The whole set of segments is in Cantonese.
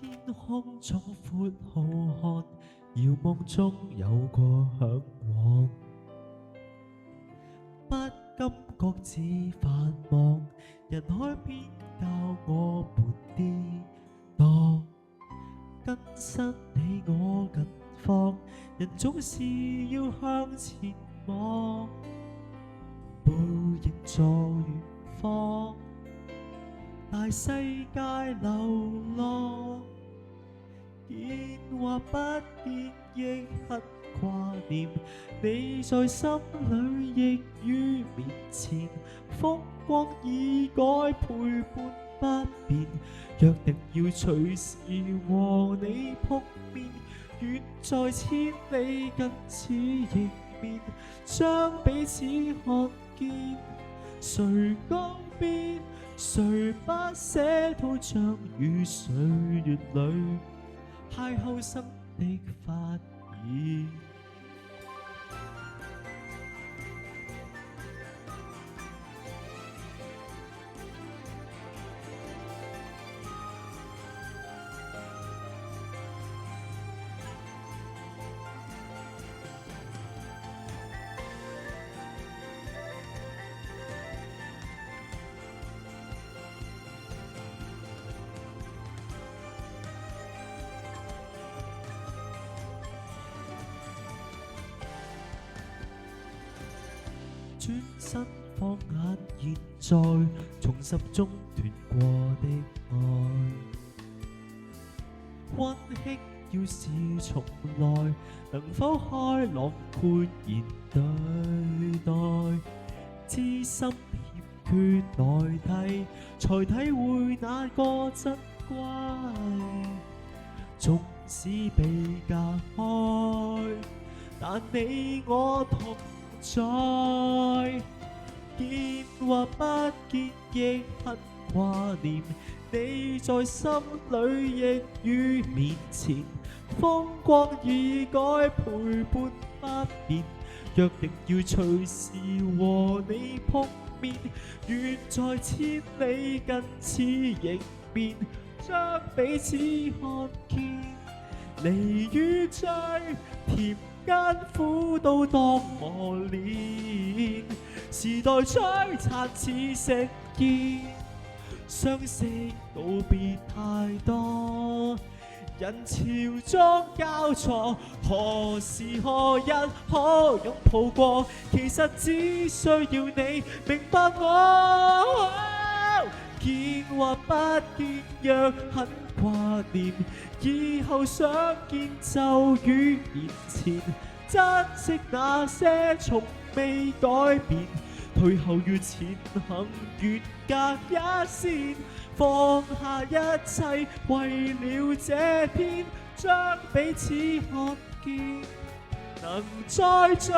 天空總闊浩瀚，遙望中有個向往。不感覺只繁忙，人海偏教我們跌宕。跟失你我近況，人總是要向前望。背影在遠方，大世界流浪。見或不見，亦很掛念你在心裏，亦於面前。風光已改，陪伴不變，約定要隨時和你碰面。遠在千里，近似迎面，將彼此看見。誰告別，誰不捨，都將於歲月裏邂逅生的發現。轉身放眼現在，重拾中斷過的愛。溫馨要是重來，能否開朗豁然對待？知心欠缺代替，才體會那個珍貴。縱使被隔開，但你我同在，見或不見，亦很掛念你在心裏，亦於面前。風光已改，陪伴不變，約定要隨時和你碰面。遠在千里，近似迎面，將彼此看見。離與聚，甜艱苦都當磨練，時代璀璨似盛宴，相識告別太多，人潮中交錯，何時何日可擁抱過？其實只需要你明白我。見或不見，若很掛念，以後想見就於面前。珍惜那些從未改變，退後與前行越隔一線。放下一切，為了這天將彼此看見。能再聚，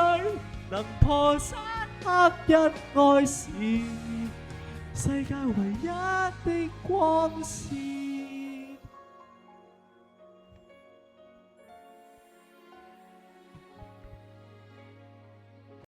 能破山刻一愛是世界唯一的光線。